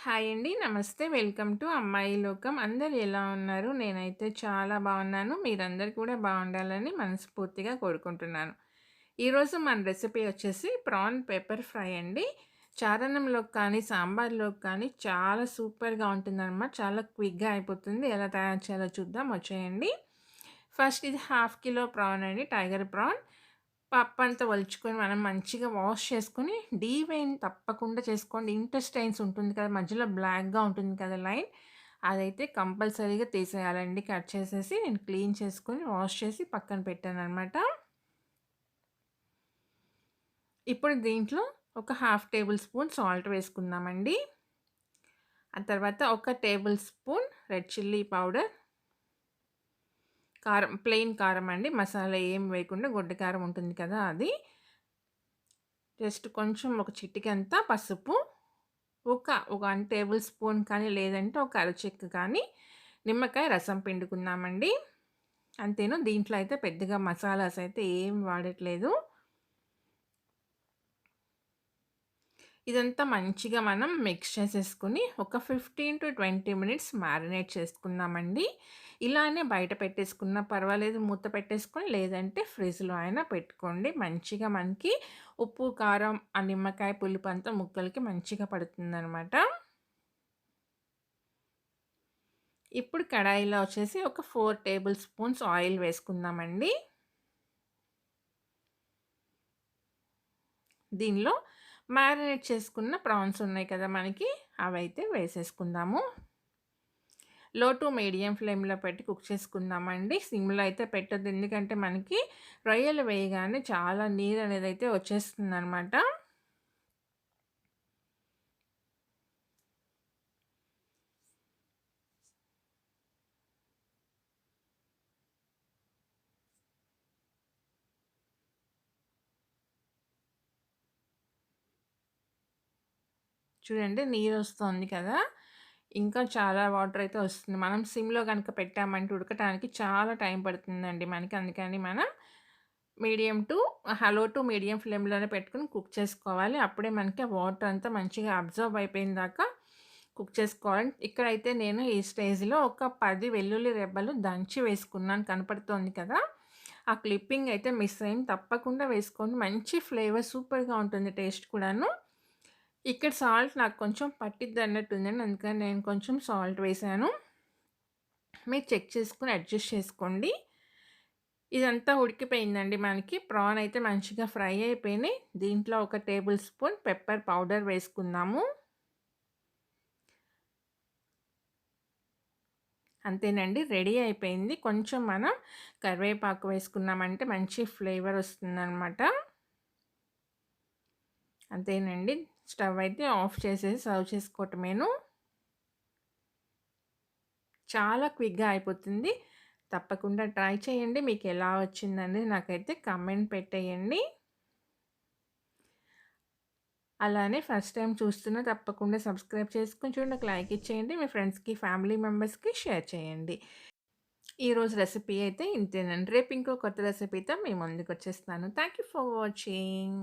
Hi అండి. నమస్తే. Welcome to అమ్మాయి లోకం. అందరూ ఎలా ఉన్నారు? నేనైతే చాలా బాగున్నాను. మీరందరూ కూడా బాగుండాలని మనస్ఫూర్తిగా కోరుకుంటున్నాను. ఈరోజు మన రెసిపీ వచ్చేసి ప్రాన్ పెప్పర్ ఫ్రై అండి. చారణంలోకి కానీ, సాంబార్‌లోకి కానీ చాలా సూపర్‌గా ఉంటుందనమాట. చాలా క్విక్‌గా అయిపోతుంది. ఎలా తయారు చేయాలో చూద్దాం వచ్చేయండి. ఫస్ట్ ఇది హాఫ్ కిలో ప్రాన్ అండి. Tiger prawn. పప్పంతా ఒలుచుకొని మనం మంచిగా వాష్ చేసుకొని డీవెయిన్ తప్పకుండా చేసుకోండి. ఇంటెస్టైన్స్ ఉంటుంది కదా! మధ్యలో బ్లాక్‌గా ఉంటుంది కదా లైన్. అదైతే కంపల్సరీగా తీసేయాలండి. కట్ చేసేసి నేను క్లీన్ చేసుకొని, వాష్ చేసి పక్కన పెట్టాననమాట. ఇప్పుడు దీంట్లో ఒక హాఫ్ టేబుల్ స్పూన్ సాల్ట్ వేసుకుందామండి. ఆ తర్వాత ఒక table spoon red chilli powder. కారం, ప్లెయిన్ కారం అండి. మసాలా ఏం వేయకుండా గొడ్డు కారం ఉంటుంది కదా! అది. జస్ట్ కొంచెం ఒక చిటికెంత పసుపు, ఒక 1 టేబుల్ స్పూన్ కానీ, లేదంటే ఒక అరచెక్క కానీ నిమ్మకాయ రసం పిండుకున్నామండి. అంతేను. దీంట్లో అయితే పెద్దగా మసాలాస్ అయితే ఏం వాడట్లేదు. ఇదంతా మంచిగా మనం మిక్స్ చేసేసుకొని ఒక 15-20 మినిట్స్ మ్యారినేట్ చేసుకుందామండి. ఇలానే బయట పెట్టేసుకున్నా పర్వాలేదు, మూత పెట్టేసుకొని, లేదంటే ఫ్రిడ్జ్‌లో అయినా పెట్టుకోండి. మంచిగా మనకి ఉప్పు, కారం, ఆ నిమ్మకాయ పులుపంతా ముక్కలకి మంచిగా పడుతుందనమాట. ఇప్పుడు కడాయిలో వచ్చేసి ఒక 4 టేబుల్ స్పూన్స్ ఆయిల్ వేసుకుందామండి. దీనిలో మ్యారినేట్ చేసుకున్న ప్రాన్స్ ఉన్నాయి కదా మనకి, అవైతే వేసేసుకుందాము. లో టు మీడియం ఫ్లేమ్‌లో పెట్టి కుక్ చేసుకుందామండి. సిమ్‌లో అయితే పెట్టొద్దు. ఎందుకంటే మనకి రొయ్యలు వేయగానే చాలా నీరనేదైతే వచ్చేస్తుందనమాట. చూడండి నీరొస్తోంది కదా! ఇంకా చాలా వాటర్ అయితే వస్తుంది. మనం సిమ్‌లో గనుక పెట్టామంటే ఉడకటానికి చాలా టైం పడుతుందండి మనకి. అందుకని మనం మీడియం టు లో టు మీడియం ఫ్లేమ్‌లోనే పెట్టుకొని కుక్ చేసుకోవాలి. అప్పుడే మనకి ఆ వాటర్ అంతా మంచిగా అబ్జర్వ్ అయిపోయిన దాకా కుక్ చేసుకోవాలి. ఇక్కడైతే నేను ఈ స్టేజ్‌లో ఒక 10 వెల్లుల్లి రెబ్బలు దంచి వేసుకున్నాను. కనపడుతోంది కదా! ఆ క్లిప్పింగ్ అయితే మిస్ అయింది. తప్పకుండా వేసుకోండి. మంచి ఫ్లేవర్ సూపర్‌గా ఉంటుంది టేస్ట్ కూడాను. ఇక్కడ సాల్ట్ నాకు కొంచెం పట్టిద్దన్నట్టుందండి. అందుకని నేను కొంచెం సాల్ట్ వేశాను. మీరు చెక్ చేసుకొని అడ్జస్ట్ చేసుకోండి. ఇదంతా ఉడికిపోయిందండి మనకి. ప్రాన్ అయితే మంచిగా ఫ్రై అయిపోయినాయి. దీంట్లో ఒక టేబుల్ స్పూన్ పెప్పర్ పౌడర్ వేసుకుందాము. అంతేనండి, రెడీ అయిపోయింది. కొంచెం మనం కరివేపాకు వేసుకున్నామంటే మంచి ఫ్లేవర్ వస్తుందనమాట. అంతేనండి. స్టవ్ అయితే ఆఫ్ చేసేసి సర్వ్ చేసుకోవటమేను. చాలా క్విక్‌గా అయిపోతుంది. తప్పకుండా ట్రై చేయండి. మీకెలా వచ్చిందనేది నాకైతే కామెంట్ పెట్టేయండి. అలానే ఫస్ట్ టైమ్ చూస్తున్న తప్పకుండా సబ్స్క్రైబ్ చేసుకొని చూడండి. ఒక లైక్ ఇచ్చేయండి. మీ ఫ్రెండ్స్‌కి, ఫ్యామిలీ మెంబర్స్‌కి షేర్ చేయండి. ఈరోజు రెసిపీ అయితే ఇంతేనండి. రేపు ఇంకో కొత్త రెసిపీతో మీ ముందుకొచ్చేస్తాను. Thank you for watching.